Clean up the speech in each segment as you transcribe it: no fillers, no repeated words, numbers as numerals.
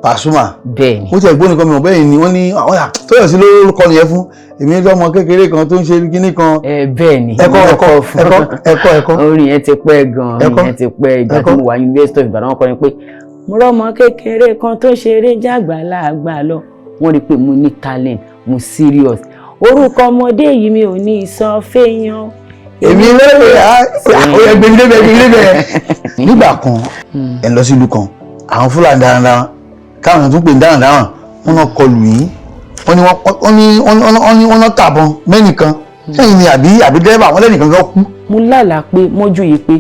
Pasuma. Bẹ́ẹ̀ni. Mo ti ẹ̀gbọ́n nìkan mi mọ̀ bẹ́ẹ̀ ni wọ́n ní ọ̀yà Toyosi ló kọ́ nìyẹn fún èmi ní ọmọ kékeré kan tó ń ṣe kíní kan. Bẹ́ẹ̀ni. Ẹ̀kọ́. Orin yẹn ti pẹ́ gan-an, orin yẹn ti pẹ́ ìgbà tí mo wà University of Ibadan wọ́n kọ́ ni pé mo rọ́mọ kékeré kan tó ṣeré jágbàlagbà lọ. Wọ́n rí pé mo ní talent, mo serious. Orúkọ ọmọdé yìí mi ò ní sọ fẹ́yàn. Èmi lóye gbẹ̀gbẹ̀. Nígbà kan ẹ̀ lọ sí ìlú kan àwọn Fúlàní darandaran káwọn tún pè ní darandaran wọn náà kọlù yín wọ́n náà tàbọn mẹ́nìkan sẹ́yìn ni àbí dẹ́rẹ́bà wọn lẹ́nìkan kan kú. Mo lálàá pé mọ́jú yìí pé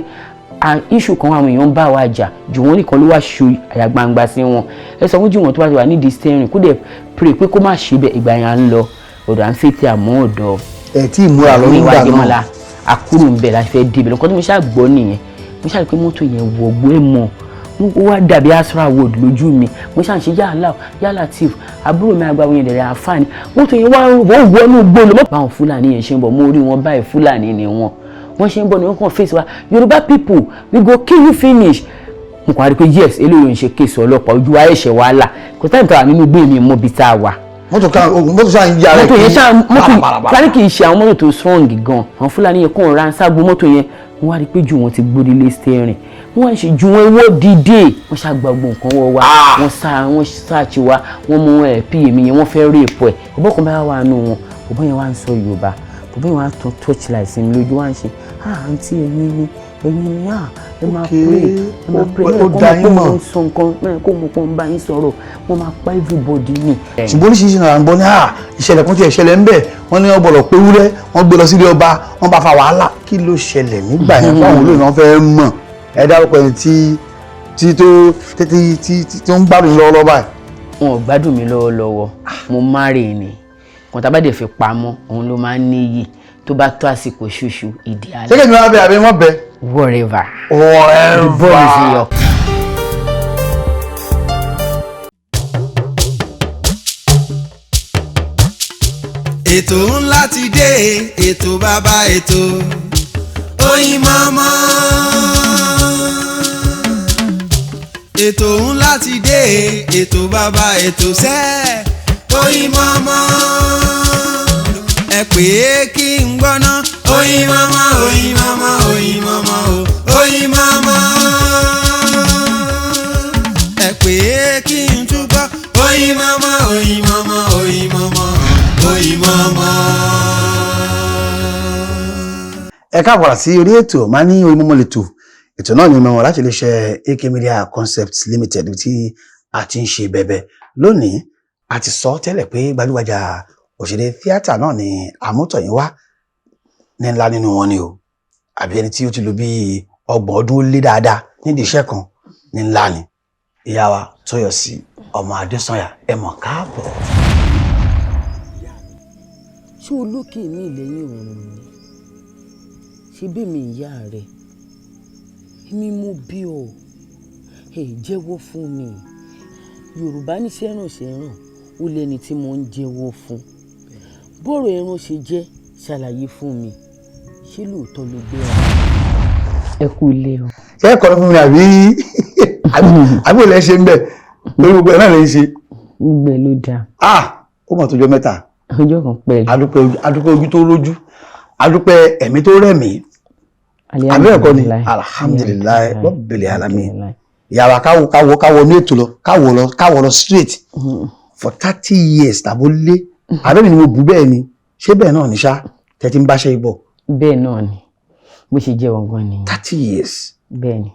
issue kan àwọn èèyàn bá wa jà jù wọ́n nìkan ló wá ṣo àyà gbangba sí wọn ẹ sọ fún jù wọ́n tó bá ti wà nídìí steering kó dẹ̀ pray pé kó má ṣe bẹ́ẹ̀ ìgbà yẹn à ń lọ ọ̀dọ̀ à ń fètè àmọ́ ọ̀dọ̀ ẹ̀ tí ìmúra lọ nígbà náà àkúrò ń bẹ̀ láti fẹ́ débẹ̀ lọ́kọ́ tí mo ṣáà gbọ́ nìyẹn mo ṣáà rí pé mọ́tò yẹn wọ̀gbọ́ ẹ̀ mọ́ ó wá dàbí Asra Road lójú mi mo ṣáà ń ṣe yálà tíf àbúrò mi àgbà wọn yẹn dẹ̀rẹ̀ àǹfààní mọ́tò yẹn wọ́n wọnú gbóòlù mọ́ báwọn Fúlàní yẹn ṣe ń bọ̀ mo rí wọn báyìí Fúlàní ni wọ́n ṣe ń bọ̀ ní wọ́n kàn face wa Yorùbá people we go kill you finish mo kàn rí pé yes eléyìí ń ṣe kéèsì ọlọ́pàá ojú wa ẹ̀ṣẹ̀ wàhálà kò táyì tó wà nínú gbé mi mọ́ bí tá a wà. mọ́tò ṣáà ń yára mọ́tò yẹn ṣáà kì í ṣe àwọn mọ́tò tó strong gan àwọn Fúlàní yẹn kàn ra ṣáàgbó mọ́tò yẹn wọ́n wá rí pé jù wọ́n ti gbórí lé steering wọ́n ṣe ju wọn wọ́ dìde wọ́n ṣàgbà gbogbo nǹkan wọ́n wá wọ́n sáàchì wá wọ́n mú pí èmi yẹn wọ́n fẹ́ rí èpò ẹ̀ ọ̀bọ̀ kan bá wà nù wọn ọ̀bọ̀ yẹn wá ń sọ Yorùbá ọ̀bọ̀ yẹn wá tún torchlight sí mi lójú wá ń ṣe àǹtí ẹ̀yin ni ẹ máa pray ó dá yín mọ̀ sọ nǹkan kó mo pọ́n bá yín sọ̀rọ̀ wọ́n máa pa everybody ni. ṣùgbọ́n oríṣiríṣi náà ń bọ́ ní ìṣẹ̀lẹ̀ kan tí ìṣẹ̀lẹ̀ ń bẹ̀ wọ́n ní ọgbọ̀lọ̀ pé wúrẹ́ wọ́n gbé lọ sílé ọba wọ́n bá fa wàhálà kí ló ṣẹlẹ̀ nígbà yẹn fún àwọn olóyìn náà fẹ́ mọ̀ ẹ dárúkọ ẹni tó ń gbádùn lọ́wọ́lọ́wọ́ báyìí. Wọn ò gbádùn mi lọ́wọ́lọ́wọ́ mo marry ni kan tá bá dẹ̀ fi pamọ́ òun ló máa ń níyì tó bá tó àsìkò ṣoṣù ìdí alẹ́. ṣé kí ni wọ́n bẹ àbí wọ́n bẹ. whatever. The ball is in your. ètò ńlá ti dé ètò bàbá ètò Oyinmomo. ètò ńlá ti dé ètò bàbá ètò sẹ́ Oyinmomo. ẹ pè é kí n gbọ́ná Oyinmomo Oyinmomo Oyinmomo Oyinmomo. ẹ pè é kí n túbọ̀ Oyinmomo Oyinmomo Oyinmomo Oyinmomo. ẹ káàbọ̀ sí orí ètò máa ní Oyinmomo lẹ́tọ̀ ètò náà ní mẹ́wọ̀n láti iléeṣẹ́ AK Media Concepts Limited tí a ti ń ṣe bẹ̀bẹ̀ lónìí a ti sọ tẹ́lẹ̀ pé gbajúgbajà òṣèré tíátà náà ni àmútọ̀yìnwá ní ńlá nínú wọn ni o àbí ẹni tí ó ti lò bí 30 ọdún ó lé dáadáa nídìí iṣẹ́ kan ní ńlá ni ìyá wa Toyosi ọmọ Adesanya ẹ mọ̀ káàbọ̀. ṣé olókè mi lẹ́yìn òun ni ṣe bí mi ìyá rẹ̀ èmi mo bí ọ jẹ́wọ́ fún mi Yorùbá ní ṣẹ́ràn ó lẹ́ni tí mo ń jẹ́wọ́ fún bọ́rọ̀ ẹran ṣe jẹ́ ṣàlàyé fún mi ṣé lóòótọ́ ló gbé ẹ kú ilé o. ṣé ẹ kọ́ fún mi àbí olè ṣe ń bẹ̀ lórí gbogbo ẹ̀ náà lè ṣe. gbogbo ẹ ló dáa. ó mọ̀ tó jọ mẹ́ta. ọjọ́ kan pẹ̀lú. adúpẹ́ ojú tó rójú adúpẹ́ ẹ̀mí tó rẹ̀mí àbí ẹ̀kọ́ ni alhamdulilayi rabbil alamin ìyàwó káwọ ní ètò lọ káwọ lọ straight for 30 years tàbó lé àbẹ́mi ni mo bù bẹ́ẹ̀ ni ṣé bẹ́ẹ̀ náà ní ṣá tẹ́tí ń báṣẹ́ ibọ̀. bẹ́ẹ̀ náà ni bó ṣe jẹ́ ọgbọ́n ni. 30 years. bẹ́ẹ̀ ni.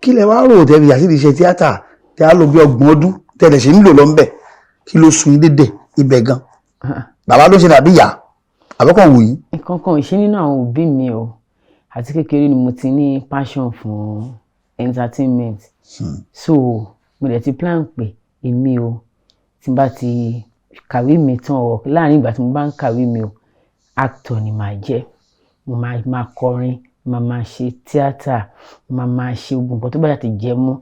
kí lẹ wá rò tẹ́bi àti iṣẹ́ tíátà tẹ́ á lò bí 30 ọdún tẹ́lẹ̀ ṣe ń lò lọ́nbẹ̀ kí ló sun dédé ibẹ̀ gan. bàbá ló ń ṣe dàbí ìyá àbẹ́kàn wò yín. nǹkan kan ò ṣe nínú àwọn òbí mi o àti kékeré ni mo ti ní passion fún entertainment so mo dẹ̀ ti plan pé èmi o tí n bá ti kàwé mi tán ọ láàrin ìgbà tí mo bá ń kàwé mi o actor ni màá jẹ́ mo máa kọrin máa ṣe theatre máa ṣe ogun nǹkan tó bá ti jẹ mọ́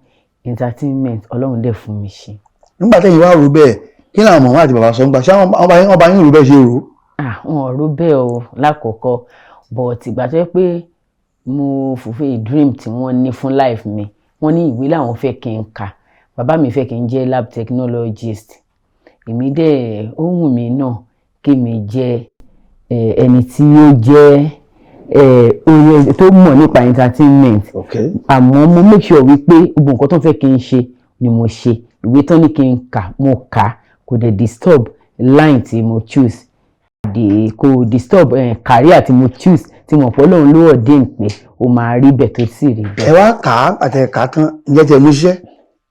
entertainment Ọlọ́run dẹ̀ fún mi ṣe. nígbà tẹ́yìn wá rò bẹ́ẹ̀ kí ni àwọn màmá àti bàbá sọ ń gbà ṣé wọ́n bá yín rò bẹ́ẹ̀ ṣe rò. wọn ò rò bẹ́ẹ̀ o lákọ̀ọ́kọ́ but ìgbà tó yẹ pé mo fulfill dream tí wọ́n ní fún life mi wọ́n ní ìwé làwọn fẹ́ kí n kà bàbá mi fẹ́ kí n jẹ́ lab technologist èmi dẹ̀ ó wù mí náà kí mi jẹ́ ẹni tí ó jẹ́ tó mọ̀ nípa entertainment àmọ́ mo make sure wípé gbogbo nǹkan tó fẹ́ kí n ṣe ni mo ṣe ìwé tán ní kí n kà mo kà kò dẹ̀ disturb line tí mo choose kò disturb career tí mo choose tí mo pọ̀ lóun ló ọ̀dẹ́ pé ó máa rí bẹ̀ tó sì rí bẹ́ẹ̀. ẹ wá kà á àtẹ̀ká tán ǹjẹ́ tẹ̀ mú iṣẹ́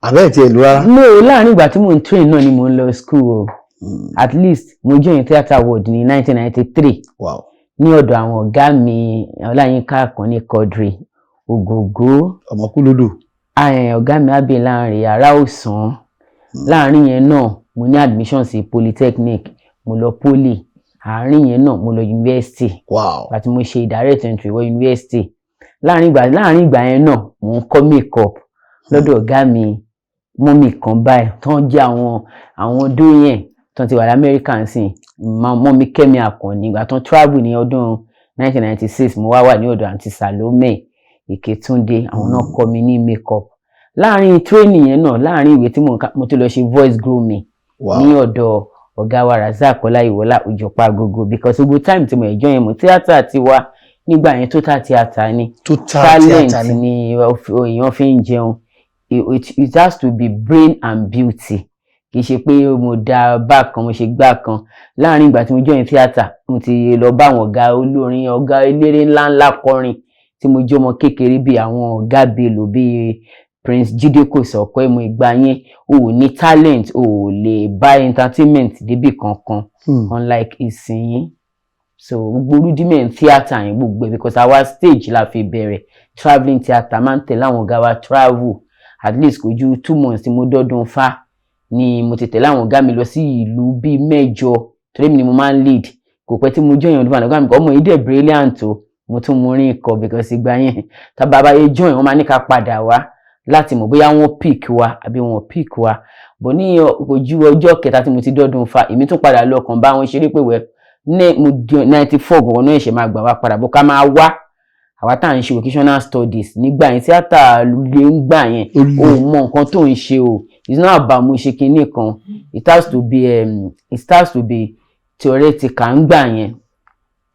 àbẹ́ ti ìlú rárá. no láàrin ìgbà tí mo ń train náà ni mo ń lọ school o at least mo join theatre award ní 1993 ní ọ̀dọ̀ àwọn ọ̀gá mi Ọláyínká kan ní Quadri Ògògó ọmọkúlódò ọ̀gá mi Abẹ́ láàrin ará òsàn láàrin yẹn náà mo ní admission sí polytechnic mo lọ poly àárín yẹn náà mo lọ university àti mo ṣe direct entry wọ university láàrin ìgbà yẹn náà mo ń kọ́ makeup lọ́dọ̀ ọ̀gá mi mọ́mì kan báyìí tán jẹ́ àwọn dóyẹn tán ti wà lamẹ́ríkà sí mọ́mì Kẹ́mi Àkànní ìgbà tán travel ní ọdún 1996 mo wá wà ní ọ̀dọ̀ àǹtí Salome Ìkẹ́túndé àwọn náà kọ́ mi ní makeup láàrin training yẹn náà láàrin ìwé tí mo ti lọ ṣe voice grooming ní ọ̀dọ̀ ọ̀gá wa Razak Ọláyíwọlá Òjòpá Agogo because gbogbo time tí mo ẹ̀jọ́ yẹn mo tíátà ti wá nígbà yẹn total theatre ni talent ni èèyàn fi ń jẹun it has to be brain and beauty kì í ṣe pé mo dá bákan mo ṣe gbá kan láàrin ìgbà tí mo join theatre mo ti lọ bá àwọn ọ̀gá olórin ọ̀gá eléré ńláńlá kọrin tí mo jẹ́ ọmọ kékeré bíi àwọn ọ̀gá Bello bíi Prince Jídé Kòsọ́kọ́ ẹ̀mú ìgbà yẹn o ò ní talent o ò lè bá entertainment débì kankan unlike ìsinyìí so gbogbo rudiment theatre yẹn gbogbo because our stage la fi bẹ̀rẹ̀ travelling theatre máa ń tẹ̀lé àwọn ọ̀gá wa travel at least kò ju 2 months tí mo dọ́dún fa ni mo ti tẹ̀lé àwọn ọ̀gá mi lọ sí ìlú bíi 8 torí mi ni mo máa ń lead kò pẹ́ tí mo join ọdún ọ̀gá mi kọ́ ọmọ yìí dẹ̀ brilliant o mo tún mú rin ikọ̀ because ìgbà yẹn tábà báyé join wọ́n máa ní ká padà wá láti mọ̀ bóyá wọ́n pick wa àbí wọ́n pick wa bọ̀ ní ojú ọjọ́ kẹta tí mo ti dọ́dún fa èmi tún padà lọ kàn bá wọn ṣeré pé wẹ́ mo 94 gbọ̀ngàn náà ṣe máa gbà wá padà bó ká máa wá àwa tá à ń ṣe vocational studies nígbà yẹn tíátà lè ń gbà yẹn o mọ nǹkan tó ń ṣe o it's not about mo ṣe kinní kan it has to be theoretical ń gbà yẹn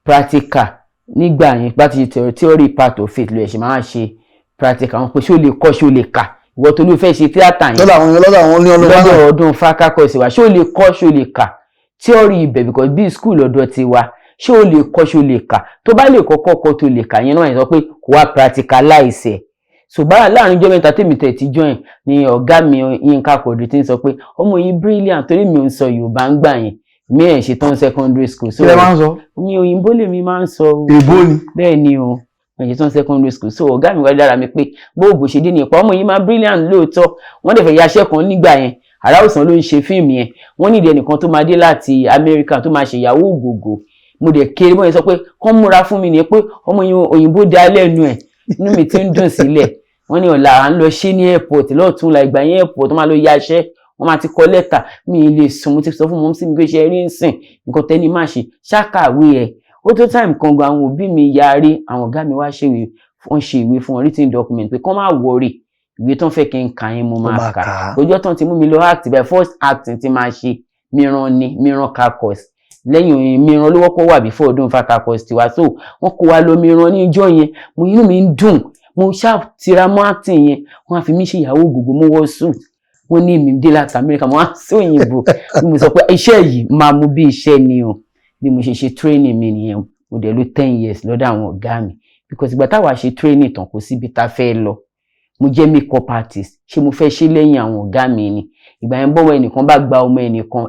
practical nígbà yẹn bá ti ṣe theory part of it ló ẹ̀ ṣe máa ṣe practical wọn pé ṣé o lè kọ́ ṣé o lè kà ìwọ tó ló fẹ́ ṣe tíátà yẹn lọ́dọ̀ ọdún fákákọ̀ ìṣèwà ṣé o lè kọ́ ṣé o lè kà theory ibẹ̀ because bí school ọ̀dọ̀ ti wà ṣé o lè kọ́ ṣé o lè kà tó bá lè kọ́kọ́ tó lè kà yẹn náà yẹn sọ pé kò wá practicalize ẹ̀ ṣùgbọ́n láàrin ìjọba ìta tèmi tẹ̀ ti join ni ọ̀gá mi Yínká Quadri ti ń sọ pé ọmọ yìí brilliant torí mi ò ń sọ Yorùbá ń gbà yẹn mi ẹ̀ ṣe tán secondary school so mi òyìnbó lèmi máa ń sọ èbó ni bẹ́ẹ̀ ni o ẹ̀jẹ̀ tán secondary school so ọ̀gá mi wá dára mi pé bóòbò ṣe dé ní ipa ọmọ yìí máa brilliant lóòótọ́ wọ́n dẹ̀ fẹ́ yaṣẹ́ kan nígbà yẹn àrà òsàn ló ń ṣe fíìmù yẹn wọ́n nídìí ẹnìkan tó máa dé láti Amẹ́ríkà tó máa ṣe ìyàwó ògògò mo dẹ̀ kéré bóyá sọ pé kán múra fún mi ní pé ọmọ yìí òyìnbó dá lẹ́nu ẹ̀ inú mi ti ń dùn sílẹ̀ wọ́n ní ọ̀la à ń lọ ṣe ní airport lọ́ọ̀tún la ìgbà yẹn airport wọ́n máa lọ yaṣẹ́ wọ́n máa ti kọ lẹ́tà mi lè sùn mo ti sọ fún mọ́ sí mi pé ṣe rí ń sìn nǹkan tẹ́ni má ṣe ṣàkàwé ẹ̀ ó tó time kan gan àwọn òbí mi yarí àwọn ọ̀gá mi wá ṣèwé wọ́n ṣe ìwé fún wọn written document pé kán má worry ìwé tán fẹ́ kí n kà yín mo máa kà ọjọ́ tán ti mú mi lọ act by first acting ti máa ṣe Mìíràn kakos lẹ́yìn Mìíràn ló wọ́pọ̀ wà before ọdún fa kakos tiwa so wọ́n kó wa lọ Mìíràn ní ìjọ yẹn mo inú mi ń dùn mo ṣáà tira mọ́ acting yẹn wọ́n á fi mí ṣe ìyàwó gbogbo mo wọ suit wọ́n ní èmi dé láti Amẹ́ríkà mo á sí òyìnbó mo sọ pé iṣẹ́ yìí máa mú bí iṣẹ́ ni o bí mo ṣe training mi nìyẹn mo dẹ̀ lò 10 years lọ́dọ̀ àwọn ọ̀gá mi because ìgbà táwa ṣe training tán kò síbi tá fẹ́ lọ mo jẹ́ makeup artist ṣé mo fẹ́ ṣe lẹ́yìn àwọn ọ̀gá mi ni ìgbà yẹn bọ́wọ́ ẹnìkan bá gba ọmọ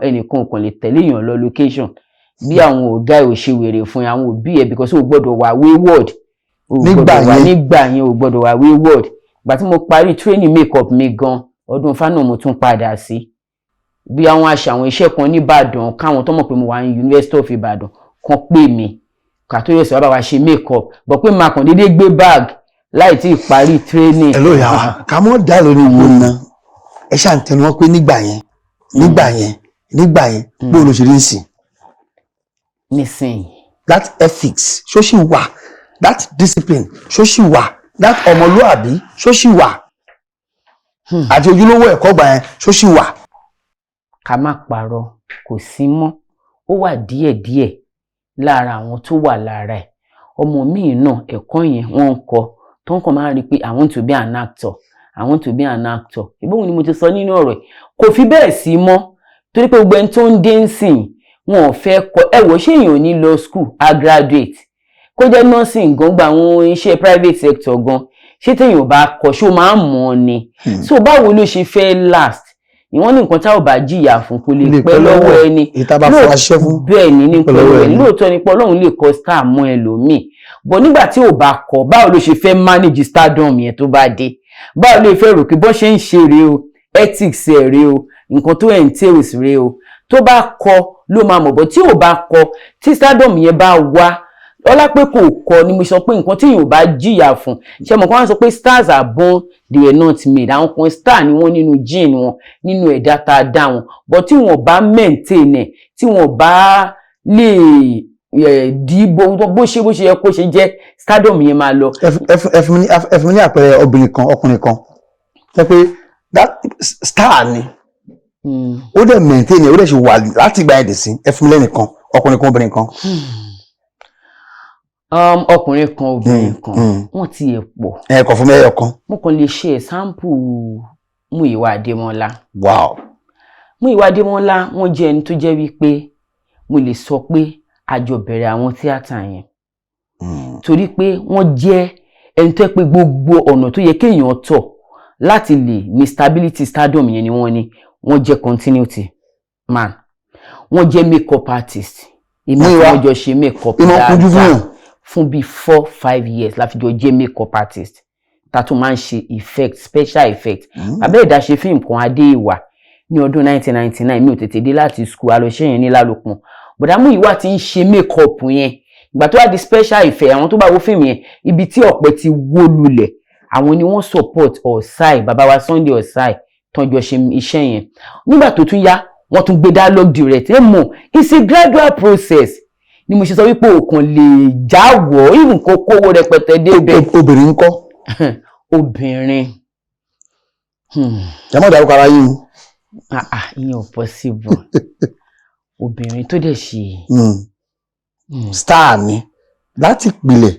ẹnìkan kàn lè tẹ̀lé èèyàn lọ location bí àwọn ọ̀gá ẹ̀ ò ṣe wèrè fún àwọn òbí ẹ̀ because o gbọ́dọ̀ wà wayward nígbà yẹn o gbọ́dọ̀ wà wayward ìgbà tí mo parí training makeup mi gan ọdún fánà mo tún padà sí bí àwọn àwọn iṣẹ́ kan ní Ìbàdàn káwọn tó mọ̀ pé mo wà ní University of Ìbàdàn kan pè mí Toyosi wá bá wa ṣe makeup bọ̀ pé màá kàn déédéé gbé bag láì tí ì parí training. ẹ ló yà wá ká mọ́ dá lórí wo ná ẹ ṣáà ń tẹnu wọn pé nígbà yẹn bó ló ṣe rí nsìn. nísìnyí. that ethics ṣó ṣì wà that discipline ṣó ṣì wà that ọmọlúàbí ṣó ṣì wà. àti ojúlówó ẹ̀kọ́ gbà yẹn ṣó sì wà. ká má parọ́ kò sí mọ́ ó wà díẹ̀díẹ̀ lára àwọn tó wà lára ẹ̀ ọmọ míì náà ẹ̀kọ́ yẹn wọ́n ń kọ́ tó ń kàn máa rí pé I want to be an actor I want to be an actor ìbóhùn ni mo ti sọ nínú ọ̀rọ̀ ẹ̀ kò fi bẹ́ẹ̀ sí mọ́ torí pé gbogbo ẹni tó ń dé ń sìn wọn ò fẹ́ kọ́ ẹ̀wọ̀ ṣé èèyàn ò ní lọ school a graduate kó jẹ́ nursing gan gba àwọn iṣẹ́ private sector gan ṣé téèyàn bá kọ́ ṣó máa ń mọ̀ ọ́ ni so báwo ló ṣe fẹ́ last ìwọ́n ní nǹkan tá ò bá jìyà fún kò lè pẹ́ lọ́wọ́ ẹni bẹ́ẹ̀ ni ní pẹ̀lú ẹni lóòótọ́ ni pé Ọlọ́run lè kọ star mọ́ ẹlòmíì bọ̀ nígbà tí ò bá kọ́ báwo ló ṣe fẹ́ manage stardom yẹn tó bá dé báwo ló fẹ́ rò pé bọ́ ṣe ń ṣe rèé o ethics ẹ̀ rèé o nǹkan tó entails rèé o tó bá kọ́ ló máa mọ̀ bọ̀ tí ò bá kọ́ tí stardom yẹn bá wá ọlá pé kò kọ́ ni mo sọ pé nǹkan tí èèyàn bá jìyà fún ṣe mọ̀ kó wọ́n sọ pé stars are born they were not made àwọn kan star ni wọ́n nínú gene wọn nínú ẹ̀dá tá a dá wọn but tí wọ́n bá maintain ẹ̀ tí wọ́n bá lè di bó ṣe yẹ kó ṣe jẹ́ stardom yẹn máa lọ. ẹ fún mi ní àpẹẹrẹ obìnrin kan ọkùnrin kan ṣe pé star ni ó dẹ̀ maintain ẹ̀ ó dẹ̀ ṣe wà láti ìgbà ẹ̀dẹ̀ sí ẹ fún mi lẹ́nìkan ọkùnrin kan obìnrin kan. Ọkùnrin kan obìnrin kan wọ́n ti ẹ̀ pọ̀. Ẹ kọ fún mi ẹyọ kan. Mo kàn lè ṣe example Múyìwá Adémọ́lá. Wow. Múyìwá Adémọ́lá wọ́n jẹ́ ẹni tó jẹ́ wípé mo lè sọ pé a jọ bẹ̀rẹ̀ àwọn tíátà yẹn. Torí pé wọ́n jẹ́ ẹni tó pé gbogbo ọ̀nà tó yẹ kéèyàn tọ̀ láti lè ní stability stardom yẹn ni wọ́n jẹ́ continuity man. Wọ́n jẹ́ makeup artist. Èmi àti wọ́n jọ ṣe makeup dáadáa fún bí 4-5 years la fi jọ jẹ́ makeup artist ta tún máa ń ṣe effect special effect abẹ́ ìdá ṣe fíìmù kan Adéìwà ní ọdún 1999 mi ò tètè dé láti school alọ́ṣẹ́ yẹn ní Lálòpọ̀n bọ̀dá Múyìwá ti ń ṣe makeup yẹn ìgbà tó wá di special effect àwọn tó bá wo fíìmù yẹn ibi tí ọ̀pẹ ti wó lulẹ̀ àwọn ni wọ́n support Ọ̀sáì bàbá wa Sunday Ọ̀sáì tán jọ ṣe iṣẹ́ yẹn nígbà tó tún yá wọ́n tún gbé dialogue direct ẹ mọ̀ it's a gradual process ni mo ṣe sọ wípé òkàn lè jáwọ́ even kó kówó rẹpẹtẹ débẹ̀. Obìnrin ńkọ́. Obìnrin. Ẹ má dárúkọ ara yín. Ìyẹn ò possible. Obìnrin tó dẹ̀ ṣe. Star ni láti ìpìlẹ̀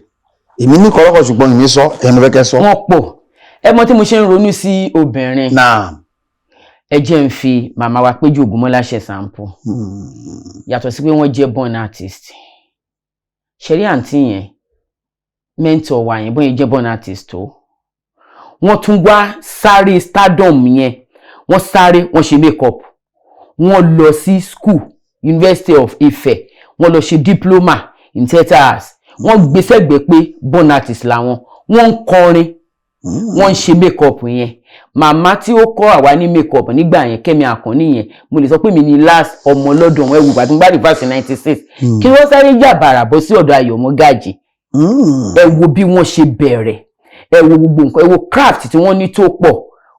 èmi ní kọ́lọ́kọ̀ ṣùgbọ́n ìní sọ ẹnu fẹ́ kẹ́ sọ. Wọ́n pọ̀ ẹ mọ̀ tí mo ṣe ń ronú sí obìnrin. Ẹ jẹ́ ń fi màmá wa Péjú Ògúnmọ́lá ṣe sample. Yàtọ̀ sí pé wọ́n jẹ́ born artist. Ṣẹ̀rí àǹtí yẹn mentor wa yẹn bóyá jẹ́ born artist tó. Wọ́n tún wá sáré stardom yẹn. Wọ́n sáré wọ́n ṣe makeup. Wọ́n lọ sí school University of Ife. Wọ́n lọ ṣe diploma in theatre arts. Wọ́n gbé sẹ́gbẹ̀ẹ́ pé born artist làwọn. Wọ́n ń kọrin. Wọ́n ń ṣe makeup yẹn. Màmá tí ó kọ́ àwa ní makeup nígbà yẹn Kẹ́mi Àkànní yẹn mo lè sọ pé mi ni last ọmọ lọ́dọ̀ wọn ẹwù gbàtún bá reverse 96 kí wọ́n sáré yàbàrà bọ́ sí ọ̀dọ̀ Ayọ̀mọ́gájì ẹ wo bí wọ́n ṣe bẹ̀rẹ̀ ẹ wo gbogbo nǹkan ẹ wo craft tí wọ́n ní tó pọ̀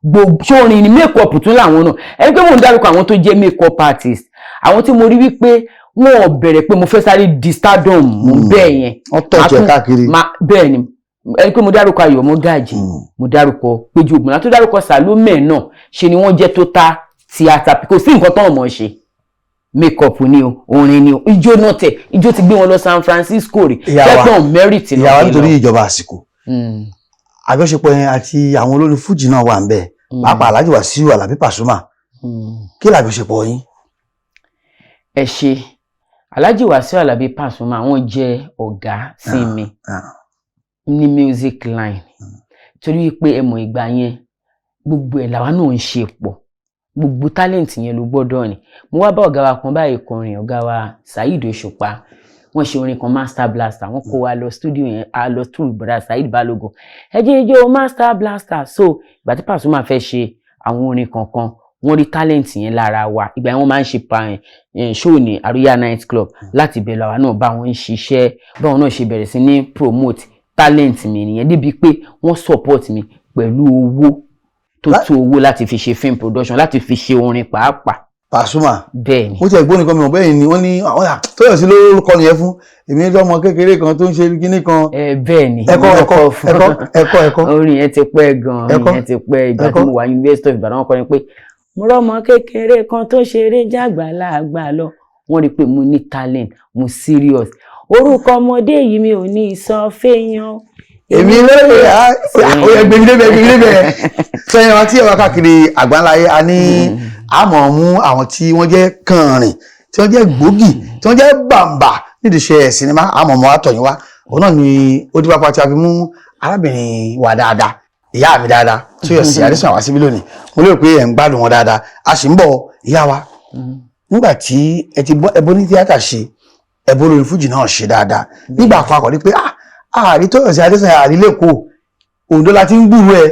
gbogbo sórin ni makeup tún làwọn náà ẹni pé mo ń dárúkọ àwọn tó jẹ́ makeup artist àwọn tí mo rí wípé wọn ò bẹ̀rẹ̀ pé mo fẹ́ sáré di stardom bẹ́ẹ̀ yẹn wọ́n tọ̀jẹ̀ káàkiri bẹ́ẹ̀ ni ẹni pé mo dárúkọ Ayọ̀mọ́gájì mo dárúkọ Péjú Ògúnmọ́lá tó dárúkọ Salome náà ṣe ni wọ́n jẹ́ total theatre kò sí nǹkan tó mọ̀ ṣe makeup ni o orin ni o ijó náà tẹ̀ ijó ti gbé wọn lọ San Francisco rè kẹ́kọ̀ọ́ merit náà ìyàwó nítorí ìjọba àsìkò àjọṣepọ̀ yẹn àti àwọn olórin fújì náà wà ń bẹ̀ pàápàá Alhaji Wasiu Alabi Pasuma kí làjọṣepọ̀ yín. Ẹ ṣe Alhaji Wasiu Alabi Pasuma wọ́n jẹ́ ọ̀gá sí mi ní music line torí pé ẹ mọ̀ ìgbà yẹn gbogbo ẹ̀ làwa náà ń ṣe pọ̀ gbogbo talent yẹn ló gbọ́dọ̀ ni mo wá bá ọ̀gá wa kan báyìí kọrin ọ̀gá wa Saheed Òṣùpá wọ́n ṣe orin kan Master Blaster wọ́n kó wa lọ studio yẹn a lọ studio brother Saheed Balogun ẹ jẹ́ ijó Master Blaster so ìgbà tí Pasuma fẹ́ ṣe àwọn orin kankan wọ́n rí talent yẹn lára wa ìgbà yẹn wọ́n máa ń ṣe show ní Àríyá Night Club láti bẹ̀rẹ̀ àwa náà bá wọn ń ṣiṣẹ́ báwọn náà ṣe bẹ̀rẹ̀ sí ní promote talent mi nìyẹn débi pé wọ́n support mi pẹ̀lú owó tó tó owó láti fi ṣe film production láti fi ṣe orin pàápàá. Pasuma. Bẹ́ẹ̀ni. Ó ti ẹ̀gbọ́n nìkan mi mọ̀ bẹ́ẹ̀ ni wọ́n ní Toyosi ló kọ́ nìyẹn fún èmi ní ọmọ kékeré kan tó ń ṣe kíní kan. Bẹ́ẹ̀ni. Ẹ̀kọ́. Orin yẹn ti pẹ́ gan-an. Orin yẹn ti pẹ́ ìgbà tí mo wà University of Ibadan, wọ́n kọrin pé mo rọ́mọ kékeré kan tó ṣeré jágbàlagbà lọ. Wọ́n rí pé mo ní talent, mo serious. Orúkọ ọmọdé yìí mi ò ní sọ fẹ́yàn. Èmi lóye oyè gbèmídébẹ̀. Sẹ́yìn wa tí ẹ wá káàkiri àgbáńláyé a ní àmọ̀ mú àwọn tí wọ́n jẹ́ kànrìn, tí wọ́n jẹ́ gbòógì, tí wọ́n jẹ́ bàǹbà nídìí iṣẹ́ sinimá àmọ̀ mọ́ àtọ̀yìn wa. Òun náà ni ó dípá pa tí a fi mú arábìnrin wa dáadáa, ìyá mi dáadáa, Toyosi Adesanya wá síbí lónìí. Mo lérò pé ẹ̀ ń gbádùn wọn dáadáa. A sì ń bọ̀ ìyá wa. Nígbà tí ẹ ti bọ́ ẹbọ ní tíátà ṣe, ẹbọ lórí fújì náà ṣe dáadáa. Nígbà kan àkọ́rí pé àrí Toyosi Adesanya àrí lẹ́kọ̀ọ́ Oǹdó la ti ń gbúrú ẹ.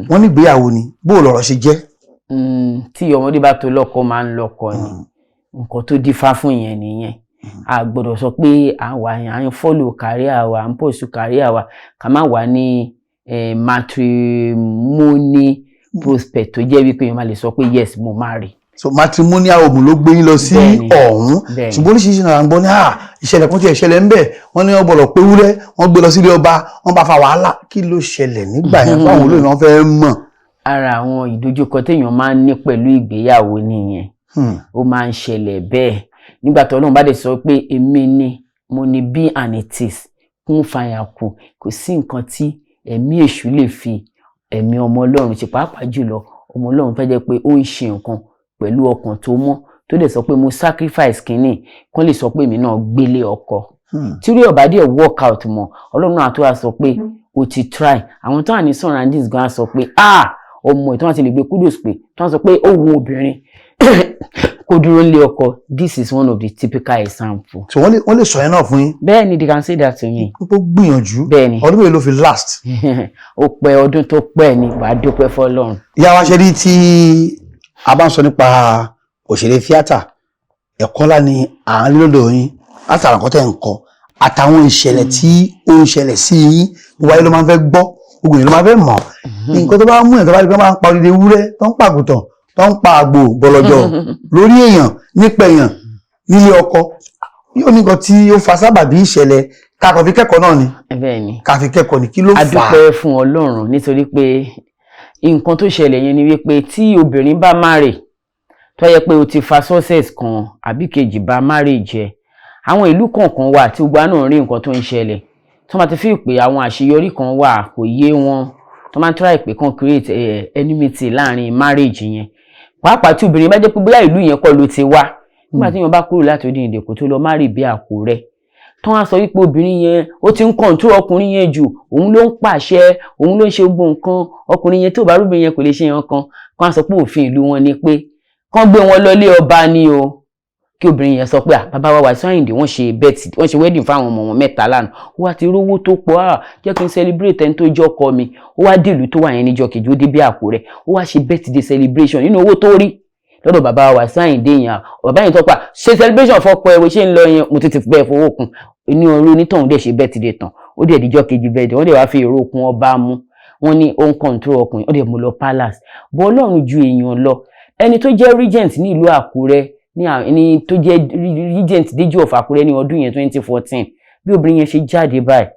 Wọ́n ní ìgbéyàwó ni bó lọ̀rọ̀ ṣe jẹ́. Tí ọmọdé bá tó lọ́kọ máa ń lọ́kọ ni. Nǹkan tó dífá fún ìyẹn nìyẹn. A gbọ́dọ̀ sọ pé à ń follow career wa, à ń pursue career wa, ká má wà ní matrimony prospect tó jẹ́ wípé èèyàn máa lè sọ pé yes mo marry. So matrimonial home ló gbé yín lọ sí ọ̀hún. Ṣùgbọ́n oríṣiríṣi náà ń gbọ́ ní ìṣẹ̀lẹ̀ kan tí ìṣẹ̀lẹ̀ ń bẹ̀ wọ́n ní wọ́n bọ̀lọ̀ pé wúrẹ́ wọ́n gbé lọ sílé ọba wọ́n bá fa wàhálà. Kí ló ṣẹlẹ̀ nígbà yẹn fáwọn olóyìn wọn fẹ́ mọ̀? Ara àwọn ìdojúkọ téèyàn máa ń ní pẹ̀lú ìgbéyàwó nìyẹn. Ó máa ń ṣẹlẹ̀ bẹ́ẹ̀ nígbà tó Ọlọ́run bá dé sọ pé èmi ni mo ní be and it is kún fàyà kù. Kò sí nǹkan tí ẹ̀mí èṣù lè fi ẹ̀mí ọmọ Ọlọ́run ṣe, pàápàá jùlọ ọmọ Ọlọ́run fẹ́ jẹ́ pé ó ń ṣe nǹkan pẹ̀lú ọkàn tó mọ́ tó dẹ̀ sọ pé mo sacrifice kínní kán lè sọ pé èmi náà gbélé ọkọ. Tí rí ọ̀bá díẹ̀ work out mọ́ Ọlọ́run náà tó wá sọ pé o ti try. Àwọn tó wà ní surroundings gan sọ pé ọmọ ẹ̀ tó wọ́n ti lè gbé kudos pé tó wọ́n sọ pé ó wu obìnrin kó dúró lé ọkọ. This is one of the typical examples. So wọ́n lè sọ ẹ náà fún yín. Bẹ́ẹ̀ni, they can say that to me. Ó gbìyànjú. Bẹ́ẹ̀ni. Ọdún mélòó ló fi last? Ó pẹ́ ọdún tó pẹ́ ni wàá dúpẹ́ fọ́lọ́run. Ìyá wa ṣe rí tí a bá ń sọ nípa òṣèré tíátà, ẹ̀kọ́ ńlá ni à ń rí lọ́dọ̀ yín látara nǹkan tẹ́ ń kọ àtàwọn ìṣẹ̀lẹ̀ tí ó ń ṣẹlẹ̀ sí yín gbogbo ayé ló máa ń fẹ́ gbọ́ gbogbo yẹn ló máa fẹ́ mọ̀. Nǹkan tó bá mú ẹ̀ tó bá rí pé wọ́n máa ń pa odidi ewúrẹ́ tó ń pa àgùntàn tó ń pa àgbò bọ̀lọ̀jọ̀ lórí èèyàn nípa èèyàn nílé ọkọ yóò ní nǹkan tí ó fa sábàbí ìṣẹ̀lẹ̀ ká kàn fi kẹ́kọ̀ọ́ náà ni. Bẹ́ẹ̀ni. Ká fi kẹ́kọ̀ọ́ ni kí ló fà á. A dúpẹ́ fún Ọlọ́run nítorí pé nǹkan tó ṣẹlẹ̀ yẹn ni wípé tí obìnrin bá marry tó yẹ pé o ti fa success kan àbí kejì bá marriage ẹ, àwọn ìlú kọ̀ọ̀kan wà tí gbogbo náà rí nǹkan tó ń ṣẹlẹ̀ tó máa ti fi pé àwọn àṣeyọrí kan wà kò yé wọn tó máa try pé kan create enmity láàrin marriage yẹn. Pàápàá tí obìnrin bá jẹ́ pé bóyá ìlú yẹn kọ́ ló ti wá nígbà tí wọ́n bá kúrò láti odi ìdè kò tó lọ marry bí Àkúrẹ́ tó wá sọ wípé obìnrin yẹn ó ti ń control ọkùnrin yẹn jù, òun ló ń pàṣẹ, òun ló ń ṣe gbogbo nǹkan, ọkùnrin yẹn tó bá rúbìn yẹn kò lè ṣe nǹkan kan sọ pé òfin ìlú wọn ni pé kán gbé wọn lọlé ọba ni o. Kí obìnrin yẹn sọ pé bàbá wa Wasiu Ayinde wọ́n ṣe wedding fáwọn ọmọ wọn 3 lánàá, ó wá ti rówó tó pọ̀ jẹ́ kí n celebrate ẹni tó jọ́ ọkọ mi. Ó wá dìlú tó wà yẹn níjọ́ kejì ó dé bí Àkúrẹ́, ó wá ṣe birthday celebration nínú owó tó rí lọ́dọ̀ bàbá wa Wasiu Ayinde yẹn. Bàbá yẹn tó pa ṣe celebration fọ́pọ̀ ẹ̀wọ̀ ṣe ń lọ yẹn mo tètè bẹ́ẹ̀ fowó kun inú orí onítọ̀hún dẹ̀ ṣe birthday tán ó dẹ̀ díjọ́ kejì birthday wọ́n dẹ̀ wá fi èrò okun ọba mú wọ́n ní ó ń control ọkùnrin ó dẹ̀ mú lọ palace. Bọ́ Ọlọ́run ju èèyàn lọ. Ẹni tó jẹ́ regent ní ìlú Àkúrẹ́ ní tó jẹ́ regent Déjì of Àkúrẹ́ ní ọdún yẹn 2014 bí obìnrin yẹn ṣe jáde báyìí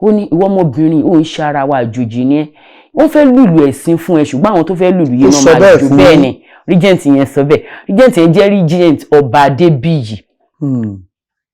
ó ní ìwọ ọmọbìnrin ó ń ṣara wa àjòjì ni ẹ́ wọ́n fẹ́ lùlù ẹ̀sìn fún ẹ ṣùgbọ́n àwọn tó fẹ́ lùlù yẹn náà máa jù bẹ́ẹ̀ ni regent yẹn sọ bẹ́ẹ̀. Regent yẹn jẹ́ regent ọba Adébíyì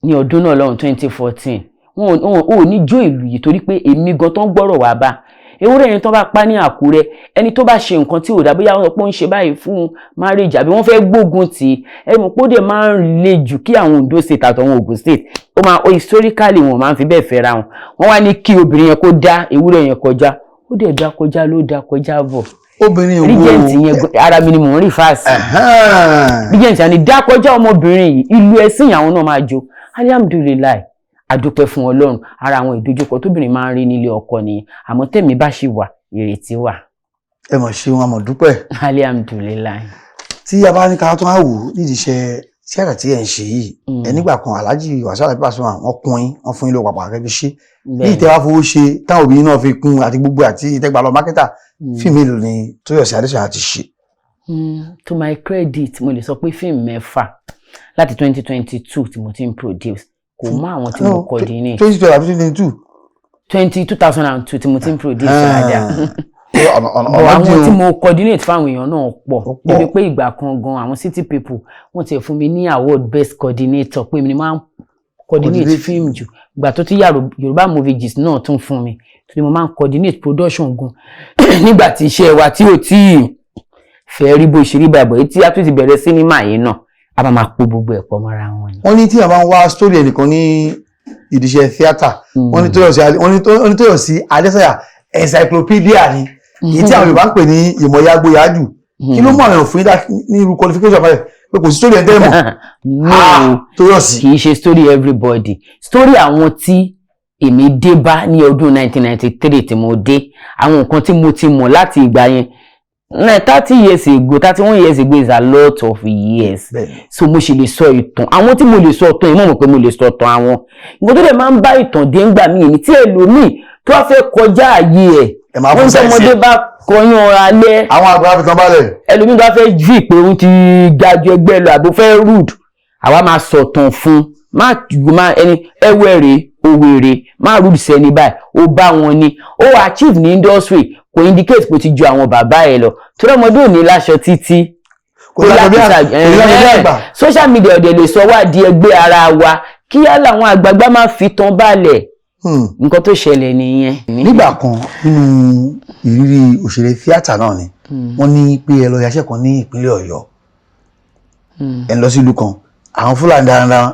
ní ọdún náà lọ́hùn 2014. wọn ò ní jó ìlú yìí torí pé èmi gan tó ń gbọ́rọ̀ wá bá ewúrẹ́ yẹn tó bá pa ní Àkúrẹ́ ẹni tó bá ṣe nǹkan tí ò dá bóyá wọ́n pọ́n ń ṣe báyìí fún marriage àbí wọ́n fẹ́ gbógun tì ẹ mọ̀ pé ó dẹ̀ máa ń le jù kí àwọn Ondo state àtàwọn Ògùn state ó máa historically wọn máa ń fi bẹ́ẹ̀ fẹ́ra wọn wọ́n wá ní kí obìnrin yẹn kó dá ewúrẹ́ yẹn kọjá ó dẹ̀ dá kọjá ló dá kọjá bọ̀. Obìnrin wo regent yẹn ara mi ni mò ń rí fáàsì regent yẹn ni dá kọjá ọmọbìnrin yìí ìlú ẹ̀sìn àwọn náà máa jó alihamudulilayi adúpẹ́ fún Ọlọ́run. Ara àwọn ìdojúkọ tóbìnrin máa ń rí nílé ọkọ nìyẹn àmọ́ tẹ̀mí bá ṣì wà ìrètí wà. Ẹ mọ̀ ṣe wọn àmọ̀ dúpẹ́. alihamudulilayi. Tí a bá ní ká tó wá wò nídìí iṣẹ́ tíátà tí ẹ̀ ń ṣe yìí ẹ nígbà kan Alhaji Wasiu Ayinde wọ́n kún yín wọ́n fún yín lówó pàpà kẹ́kẹ́ ṣe ní ìtẹ́wá fowó ṣe táwọn obìnrin náà fi kún àti gbogbo àti ìtẹ́gbà lọ mákẹ́tà fíìmù èlò ni Toyosi Adesanya ti ṣe. To my credit mo lè sọ pé fíìmù 6 láti 2022 tí mo ti ń produce kò mọ àwọn tí mo coordinate 2002 tí mo ti ń produce dáadáa àwọn tí mo coordinate fáwọn èèyàn náà pọ̀ débi pé ìgbà kan gan àwọn city people wọ́n ti fún mi ní award best coordinator pé mi ni máa ń coordinate film jù ìgbà tó ti Yorùbá movies náà tún fún mi torí mo máa ń coordinate production gan nígbà tí iṣẹ́ wa tí ò tí fẹ́ rí bó ṣe rí báyìí tí a tún ti bẹ̀rẹ̀ sinimá yìí náà a máa pò gbogbo ẹ̀pọ̀ mọ́ra wọn ni. wọ́n ní tí a bá ń wá story ẹnìkan ní ìdíṣẹ́ theatre wọ́n ní Toyosi Adesanya encyclopedia ni èyí tí àwọn Yorùbá ń pè ní ìmọ̀yágbóyájù kí ló mọ̀ ọ̀rọ̀ fún yín ní irú qualification báyìí pé kò sí story ẹ̀ tẹ́lẹ̀ mọ̀ Toyosi. kì í ṣe story everybody story àwọn tí èmi dé bá ní ọdún 1993 tí mo dé àwọn nǹkan tí mo ti mọ̀ láti ìgbà yẹn 30 years ago 31 years ago is a lot of years so mo ṣe lè sọ ìtàn àwọn tí mo lè sọ ìtàn ìmọ̀ mọ̀ pé mo lè sọ ìtàn àwọn nǹkan tó dẹ̀ máa ń bá ìtàn dé ńgbà míì ní tí ẹlòmíì tó wá fẹ́ kọjá ààyè ẹ̀ wọ́n tí ọmọdé bá kọyán alẹ́ àwọn àgbà fi tán balẹ̀ ẹlòmíì tó wá fẹ́ jí pé òun ti ga ju ẹgbẹ́ lọ àbò fẹ́ rude àwa máa sọ̀tàn fún má ẹni ẹwẹ́rẹ́ òwèrè má rude sẹ́ni báyìí ó bá wọn ni ó achieve ní industry kò indicate pé ó ti ju àwọn bàbá ẹ̀ lọ torí ọmọdé ò ní láṣọ títí kò social media ọ̀dẹ̀ lè sọ wá di ẹgbẹ́ ara wa kí á làwọn àgbààgbà máa fi tán balẹ̀ nǹkan tó ṣẹlẹ̀ nìyẹn. nígbà kan nínú ìrírí òṣèré tíátà náà ni wọ́n ní pé ẹ lọ yaṣẹ́ kan ní ìpínlẹ̀ Ọ̀yọ́ ẹ lọ sí ìlú kan àwọn Fúlàní darandaran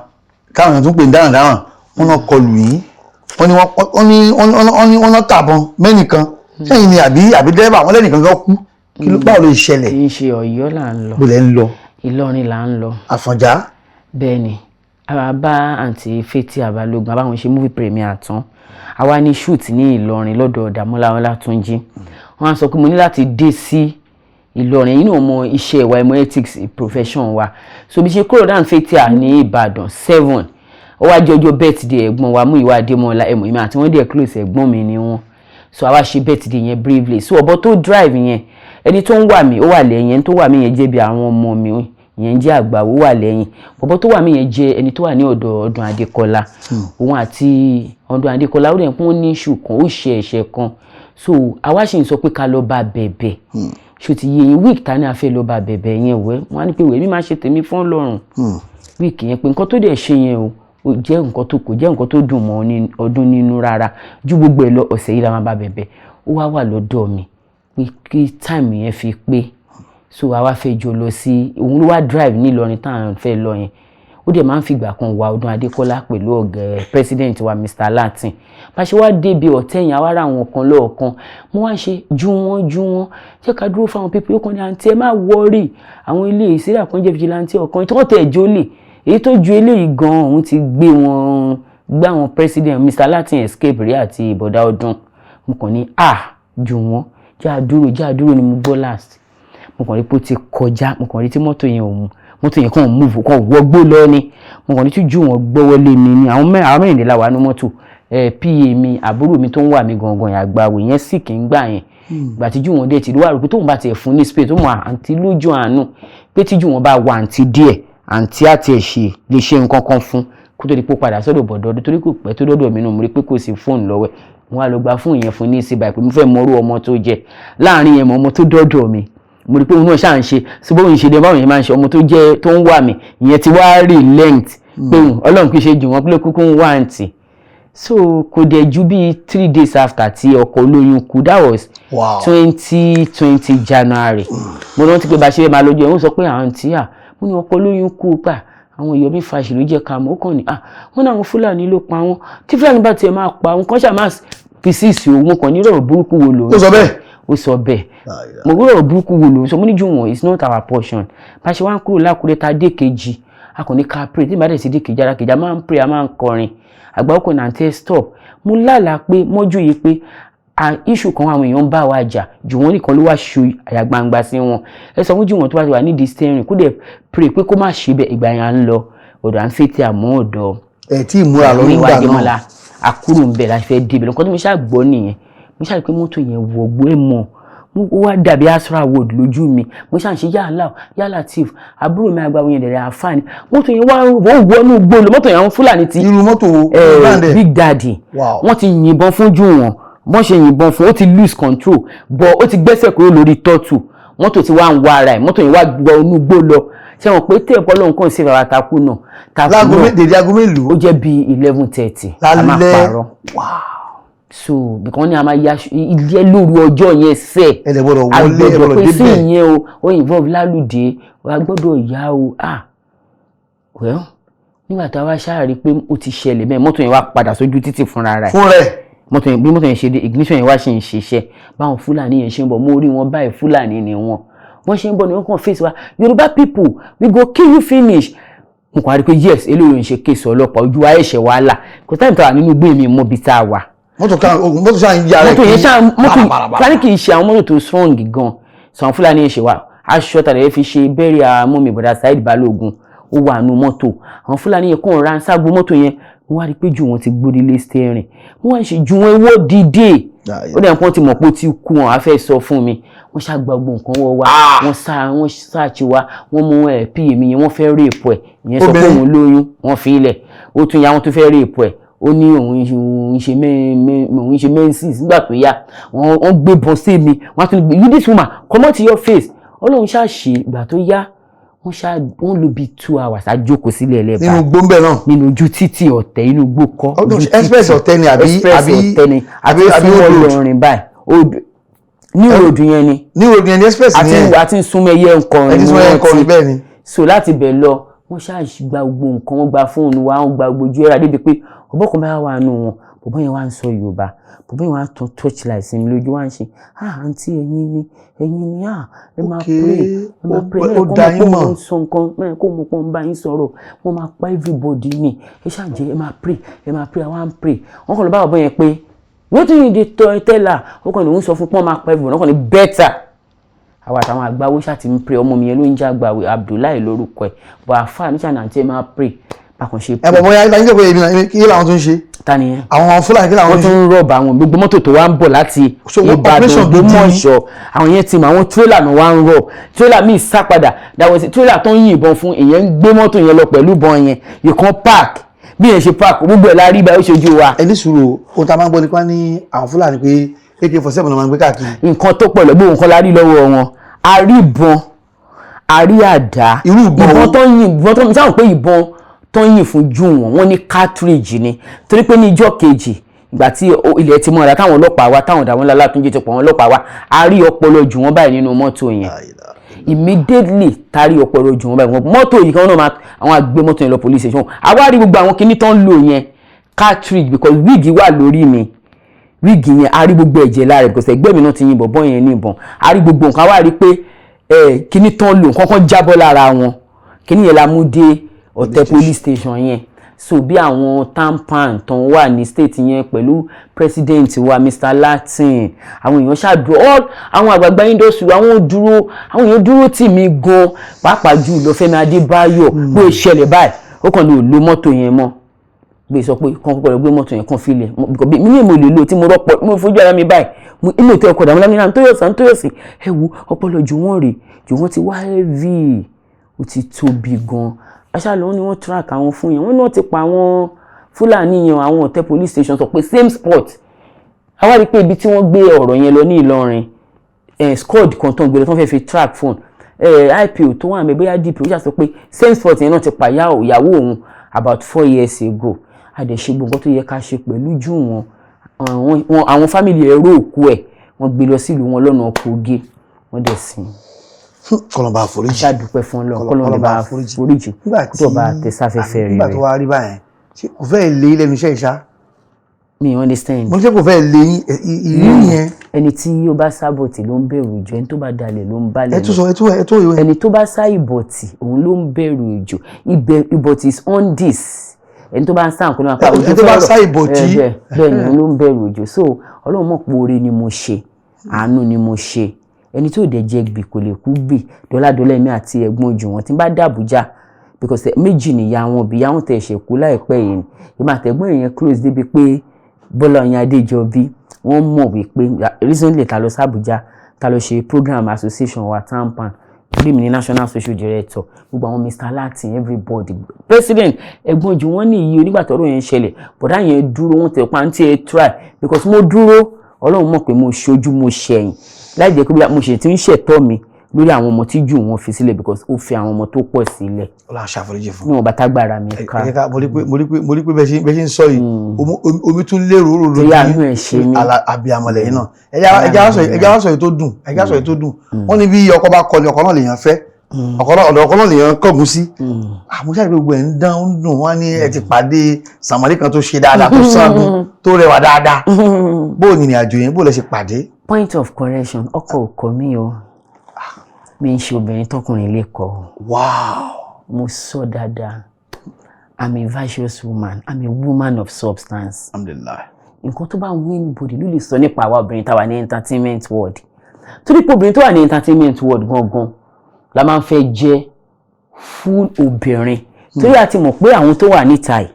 káwọn èèyàn tún pè ní darandaran wọ́n náà kọlù yín wọ́n náà tàbọn mẹ́nìkan sẹ́yìn ni àbí dẹ́rẹ́bà wọn lẹ́nìkan kan kú kí ló báwo ló ṣẹlẹ̀. kì í ṣe Ọ̀yọ́ là ń lọ. bó lẹ ń lọ. Ìlọrin là ń lọ. Àfọ̀njá. bẹ́ẹ̀ ni àwa bá àǹtí Fẹ́tí Àbálógun àbáwọn ṣe movie premiere tán àwa ní shoot ní Ìlọrin lọ́dọ̀ Dàmọ́lá Ọlátúnjí wọ́n á sọ pé mo ní láti dé sí Ìlọrin yìí náà mọ iṣẹ́ wa ìmọ̀ ethics profession wa so bí ṣe kúrò dáhùn Fẹ́tí à ní Ìbàdàn 7 ó wá jẹ́ ọjọ́ birthday ẹ̀gbọ́n wa Múyìwá Adémọ́lá ẹ̀mọ̀ ìmọ̀ àti wọ́n dẹ̀ close ẹ̀gbọ́n mi ni wọ́n so àwa ṣe birthday yẹn bravely so ọ̀bọ tó drive yẹn ẹni tó ń wà mí ó wà lẹ́yìn ẹni tó wà mí yẹn jẹ́ bí àwọn ọmọ mi yẹn jẹ́ àgbà ó wà lẹ́yìn ọ̀bọ tó wà mí yẹn jẹ́ ẹni tó wà ní ọ̀dọ̀ Ọdún Adékọlá òun àti Ọdún Adékọlá ó dẹ̀ pọ́n ní iṣu kan ó ṣe ẹ̀ṣẹ̀ kan so àwa ṣì ń sọ pé ká lọ bá bẹ̀bẹ̀ ṣó ti yẹ yín week ta ni a fẹ́ lọ bá bẹ̀bẹ̀ yẹn wẹ́ wọ́n á ní pé wẹ́ẹ́ mi máa ṣe tèmi fún Ọlọ́run week yẹn pé nǹkan tó dẹ̀ ṣe yẹn o jẹ́ nǹkan tó kò jẹ́ nǹkan tó dùn mọ́ ọdún nínú rárá ju gbogbo ẹ̀ lọ ọ̀sẹ̀ yìí la máa bá bẹ̀bẹ̀ ó wá lọ́dọ̀ mi pé kí time yẹn fi pé so àwa fẹ́ jọ lọ sí òun ló wá drive ní Ìlọrin táwọn fẹ́ lọ yẹn ó dẹ̀ máa ń fìgbà kan wá Ọdún Adékọ́lá pẹ̀lú ọ̀gá president wa Mr. Latin bá ṣe wá débi ọ̀tẹ̀yìn àwa ra àwọn kan lọ́ọ̀kan mo wá ṣe ju wọ́n jẹ́ ká dúró fáwọn pípé ó kàn ní àǹtí ẹ má wọ́ọ̀rì àwọn ilé ìsílẹ̀ kan jẹ́ vigilante ọ̀kan tí wọ́n tẹ̀ jó lè èyí tó ju eléyìí gan-an òun ti gbé àwọn president Mr. Latin escape rí àti ìbọ̀dá ọdún mo kàn ní ju wọ́n já dúró ni mo gbọ́ last mo kàn rí pé ó ti kọjá mo kàn rí tí mọ́tò yẹn kàn move kàn wọgbó lọ ni mo kàn rí tí ju wọn gbọ́wọ́ lé mi ni àwọn mẹ́rìndínlá wà ní mọ́tò pa mi àbúrò mi tó ń wà mí gangan àgbàwò yẹn sì kì í gbà yẹn ìgbà tí ju wọn dé ti wá rò pé tóun bá tiẹ̀ fún ní space tó mọ àǹtí lójú àánú pé tí ju wọn bá wà àǹtí díẹ̀ àǹtí àti ẹ̀ṣẹ̀ lè ṣe nǹkan kan fún kó tó di pé padà sọ́dọ̀ bọ̀dọ̀ torí kò pẹ́ tó dọ́dọ̀ mi náà mo rí pé kò sí fóònù lọ́wọ́ wọn á lọ gba fóònù yẹn fún ní ìsìn báyìí pé mo fẹ́ mọrú ọmọ tó jẹ láàrin yẹn ọmọ tó dọ́dọ̀ mi mo rí pé òun náà ṣáà ń ṣe síbò òun ṣe dé báwọn yẹn máa ń ṣe ọmọ tó jẹ tó ń wà mí ìyẹn ti wá rí length pé Ọlọ́run kì í ṣe jù wọ́n pé kúkú ń wá àǹtí so kò dẹ̀ ju bíi 3 days after tí ọkọ olóyún kú that was 2020 January mo rántí pé bá ṣe máa lọ́jọ́ ẹ̀ ń sọ pé àǹtí mo ní ọkọ olóyún kú pa àwọn èèyàn mi fàṣì ló jẹ́ ká mọ̀ ó kàn ní wọ́n náà àwọn Fúlàní ló pa wọ́n tí Fúlàní bá tiẹ̀ máa pa wọ́n kàn ṣáà máa fi sí ìsìn òun kan ní ọ̀rọ̀ burúkú wo lòun. ó sọ bẹ́ẹ̀ mo gbọ́ ọ̀rọ̀ burúkú wo lòun sọ mo ní ju wọn it's not our portion bá ṣe wá ń kúrò lákùrẹ́ ta dé kejì a kàn ní ká pray tí ìbádẹ́ sí dé kejì ara kejì a máa ń pray a máa ń kọrin àgbà ọkọ̀ náà tẹ́ stop mo lálàá pé mọ́jú yìí pé issue kan àwọn èèyàn bá wa jà jù wọ́n nìkan ló wá ṣu àyà gbangba sí wọn ẹ sọ fún jù wọ́n tó bá ti wà nídìí steering kó dẹ̀ pray pé kó má ṣe bẹ́ẹ̀ ìgbà yẹn à ń lọ ọ̀dọ̀ à ń Fẹ́tí àmọ́ ọ̀dọ̀ tí ìmúra lọ nígbà náà àkúrò ń bẹ̀ láti fẹ́ débẹ̀ lọ́kọ́ tí mo ṣáà gbọ́ nìyẹn mo ṣáà rí pé mọ́tò yẹn wọ̀gbọ́ ẹ̀ mọ̀ mo wá dàbí Asra Ward lójú mi mo ṣàn ṣe yàlá Latif àbúrò mi àgbà wọn dẹ̀rẹ̀ àfáàní mọ́tò yẹn wá wọnú gbó lọ mọ́tò yẹn àwọn Fúlàní ti irú mọ́tò Big Daddy wọ́n ti yìnbọn fúnjú wọn wọ́n ṣe yìnbọn fún ó ti lose control but ó ti gbẹ́sẹ̀ kúrò lórí tọ́tù mọ́tò ti wá ń wá ara ẹ̀ mọ́tò yẹn wá wọnú gbó lọ ṣe wọn pé tẹ́ẹ̀pọ̀ lóhun kan sí rárá takú náà láago mélòó ó jẹ́ bí 11:30 a máa pààrọ̀ so because ni a máa ya ilé lóru ọjọ́ yẹn sẹ́ ẹ̀dẹ̀ gbọ́dọ̀ wọlé ẹ̀gbọ́dọ̀ débẹ̀ sí ìyẹn o involve lálùdé wa gbọ́dọ̀ yá o well nígbà tá a wá ṣáàrí pé ó ti ṣẹlẹ̀ bẹ́ẹ̀ mọ́tò yẹn wá padà sójú títì fúnra rẹ̀ mọ́tò yẹn bí mọ́tò yẹn ṣe dé ignition yẹn wá ṣe ń ṣiṣẹ́ báwọn Fúlàní yẹn ṣe ń bọ̀ mo rí wọn báyìí Fúlàní ni wọ́n ṣe ń bọ̀ ní wọ́n kàn face wa Yorùbá people we go kill you finish mo kàn rí pé yes eléyìí ń ṣe kéèsì ọlọ́pàá ojú wa ẹ̀ṣẹ̀ wàhálà kò táyì tó wà nínú gbé mi mọ́ bí tá a wà. mọ́tò ṣáà ń yára kí mọ́tò kì í ṣe àwọn mọ́tò tó strong gan so àwọn Fúlàní yẹn ṣe wá aṣọ tàbí fi ṣe bẹ́ẹ̀rẹ̀ àmọ́ mi bọ̀dá Saheed Balógun ó wà nù mọ́tò àwọn Fúlàní yẹn kàn ránṣágbó mọ́tò yẹn wọ́n wá rí pé jù wọ́n ti gbórí lé steering wọ́n wá ṣe ju wọn ewó dìde ó dẹ̀ nǹkan ti mọ̀ pé ó ti kú wọn á fẹ́ sọ fún mi wọ́n ṣàgbà gbogbo nǹkan wọ́ wa wọ́n ṣáàṣì wa wọ́n mú pí èmi yẹn wọ́n fẹ́ rèèpù ẹ̀ ìyẹn sọ pé òun lóyún wọ́n fi ilẹ̀ ó tún ya wọ́n tún fẹ́ rèèpù ẹ̀ ó ní òun ṣe menses nígbà tó yá wọ́n gbé bọ́ sí mi wọ́n tún gbé you this woman come out your face ọlọ́run ṣáàṣì ìgbà tó yá wọ́n lò bí 2 hours àjókòó sílẹ̀ ẹlẹ́bàá nínú gbóǹbẹ̀ náà nínú ojú títì ọ̀tẹ̀ inú gbókọ́ express ọ̀tẹ̀ ni àbí olórin báyìí ní ròdù yẹn ni express yẹn àti súnmọ́ ẹyẹ nǹkan bẹ́ẹ̀ ni so láti bẹ̀ lọ wọ́n ṣàgbà gbogbo nǹkan wọ́n gba fóònù wa wọ́n gba gbójú ẹ̀rọ débi pé ọ̀bọ̀ kan bá wà nù wọn bọ̀bọ̀ yẹn wá ń sọ Yorùbá bọ̀bọ̀ yẹn wá tún torchlight sí mi lójú wá ń ṣe àǹtí ẹ̀yin ni ẹ máa pray ó dá yín mọ̀ sọ nǹkan kó mọ̀ pọ́n bá yín sọ̀rọ̀ wọ́n máa pa everybody ni ẹ ṣàjẹ́ ẹ máa pray àwọn ń pray wọ́n kàn lọ bá bọ̀bọ̀ yẹn pé wetin you dey tell her ó kàn lóun sọ fún pọ́n máa pa everybody wọ́n kàn ní better àwa àtàwọn àgbáwó ṣáà ti ń pray ọmọ mi yẹn ló ń jẹ́ àgbàwé Abdullahi lórúkọ ẹ̀ bọ̀ àfáà níṣà náà tí ẹ máa pray bákan ṣe pray. ẹ bọ̀ bọ́yá ìgbà yín pé èmi kí làwọn tún ṣe. ta ni yẹn. àwọn Fúlàní kí làwọn ṣe. wọ́n tún ń rọ̀bà àwọn gbogbo mọ́tò tó wá ń bọ̀ láti Ìbàdàn Ògbómọ̀ṣọ́ àwọn yẹn ti mọ àwọn tírélà náà wá ń rọ̀ tírélà míì sá padà dáwọ́ sí tírélà tó ń yìnbọn fún èèyàn ń gbé mọ́tò yẹn lọ pẹ̀lú ìbọn yẹn you can park bí yẹn ṣe park gbogbo ẹ̀ la rí báyìí ó ṣojú wa. ẹni sùúrù ohun tá a máa ń gbọ́ nípa ní àwọn Fúlàní pé AK-47 náà máa ń gbé káàkiri. nǹkan tó pọ̀ lọ́gbọ̀n nǹkan la rí lọ́wọ́ wọn a rí ìbọn a rí àdá ìbọn tó ń yìn ìbọn tó ń sáwọn pé ìbọn tó ń yìn fún jù wọ́n ní cartridge ni torí pé ní ìjọ́ kejì ìgbà tí ilẹ̀ ti mọ́ra táwọn ọlọ́pàá wa táwọn ọ̀dàwọn Látúnjí ti pọ̀ wọn ọlọ́pàá wa a rí ọpọlọ jù wọ́n báyìí nínú mọ́tò yẹn immediately tari ọpọlọ jù wọ́n báyìí mọ́tò yìí kan náà àwọn àgbẹ̀ mọ́tò yẹn lọ police station àwa rí gbogbo àwọn kinní tó ń lò yẹn cartridge because wíìgì wà lórí mi wíìgì yẹn a rí gbogbo ẹ̀jẹ̀ lára rẹ̀ because ẹgbẹ́ mi náà ti yìnbọn bọ́ yẹn ní ìbọn a rí gbogbo nǹkan wá rí pé kinní tó ń lò nǹkan jábọ́ lára wọn kinní yẹn la mú dé ọ̀tẹ̀ police station yẹn so bí àwọn tampan tó ń wà ní state yẹn pẹ̀lú president wa Mr. Latin àwọn èèyàn ṣàdúró àwọn àgbààgbà industry àwọn èèyàn dúró tì mí gan pàápàá jù lọ Fẹ́mi Adébáyọ̀ bó ṣẹlẹ̀ báyìí ó kàn lè lo mọ́tò yẹn mọ́ gbé sọ pé kàn kọ́kọ́ gbé mọ́tò yẹn kàn filẹ̀ mi ní mo lè lo tí mo rọ́pọ̀ mo fojú ara mi báyìí mo ilé ìtọ́ ọkọ̀ dàmú lámìnà Toyosi ẹ wo ọpọlọ jù wọ́n ti wá heavy ó ti tóbi gan aṣáájú ni wọ́n track àwọn fún yẹn wọ́n náà ti pa àwọn Fúlàní yẹn àwọn ọ̀tẹ̀ police station sọ pé same spot àwa rí pé ibi tí wọ́n gbé ọ̀rọ̀ yẹn lọ ní Ìlọrin squad kan tó ń gbé lọ tó ń fẹ́ fi track phone IPO tó wà mẹ́bẹ́yà DPO ó ṣàṣọ pé same spot yẹn náà ti pa ìyàwó òun about 4 years ago àdẹ̀ṣe gbogbo tó yẹ ká ṣe pẹ̀lú jù wọn àwọn family ẹ̀ ró òkú ẹ̀ wọ́n gbé lọ sílùú wọn lọ́nà Kogi wọ́n dẹ̀ sìn. kọlọmba àforíjì ṣàdúpẹ́ fún Ọlọ́run kọlọmba àforíjì tó bá tẹ sáfẹ́fẹ́ rẹ̀. nígbà tó wá rí báyẹn kò fẹ́ lé lẹ́nu iṣẹ́ ìṣá. mi understand. mo ní sẹ́ kò fẹ́ lé ìrírí yẹn. ẹni tí ó bá sábọ̀tì ló ń bẹ̀rù ìjọ ẹni tó bá dalẹ̀ ló ń balẹ̀. ẹ tó ìwé. ẹni tó bá sá ìbọ̀tì òun ló ń bẹ̀rù ìjọ ìbọ̀tì is on this ẹni tó bá ń sáà kó ní apá ojú tó bá sá ìbọ̀tì bẹ́ẹ̀ ni òun ló ń bẹ̀rù ìjọ so Ọlọ́run mọ̀ pé oore ni mo ṣe àánú ni mo ṣe ẹni tó dẹ̀ jẹ́ gbì kò lè kú gbì dọ́ládọ́lá èmi àti ẹ̀gbọ́n jù wọ́n tí bá dàbújá because méjì nìyá wọn bí yáwọn tẹ̀ ṣe kú láìpẹ́ yìí ni èmi àtẹ̀gbọ́n yẹn close débi pé Bọ́lá Ọ̀yàn Adéjọbí wọ́n mọ̀ wípé recently ta lọ sábújá ta lọ ṣe program association wa tampan orí mi ní national social director gbogbo àwọn Mr. Latin everybody president ẹ̀gbọ́n jù wọ́n ní iye onígbà tọ́rọ̀ yẹn ṣẹlẹ̀ bọ̀dá yẹn dúró wọ́n tẹ̀ pàǹtí ẹ̀ try because mo dúró Ọlọ́run mọ̀ pé mo ṣojú mo ṣẹ̀yìn láì jẹ́ pé mo ṣe ti ń ṣẹ̀tọ́ mi lórí àwọn ọmọ tí jù wọ́n fi sílẹ̀ because ó fi àwọn ọmọ tó pọ̀ sílẹ̀. Ọlọ́run ṣàforíjì fún. Níwọ̀n bàtà gbára mi ká. Mo rí pé bẹ́ẹ̀ ṣe ń sọ yìí omi tún lérò rò lórí abiyamọ̀lẹ̀ yìí náà. Ẹja wá sọ yìí tó dùn. Wọ́n ní bí ọkọ bá kọlẹ̀ ọkọ náà lèèyàn fẹ́. Ọ̀dọ̀ ọkọ náà lèèyàn kọ̀gùn sí. Mo ṣáà gbogbo ẹ̀ ń dán ń dùn wọ́n ní ẹ ti pàdé Sàmọ́lì kan tó ṣe dáadáa tó sáàgùn tó rẹwà dáadáa. Bó o ní ìrìn àjò yẹn bó lẹ ṣe pàdé. Point of correction ọkọ ò kọ mí o mi ń ṣe obìnrin tọkùnrin lè kọ. Wow. Mo sọ dáadáa I'm a virtuous woman I'm a woman of substance. Alhamdulillah. Nǹkan tó bá wù anybody ló lè sọ nípa àwa obìnrin tá wà ní entertainment world torí pé obìnrin tó wà ní entertainment world gangan la máa ń fẹ́ jẹ́ full obìnrin torí a ti mọ̀ pé àwọn tó wà níta yìí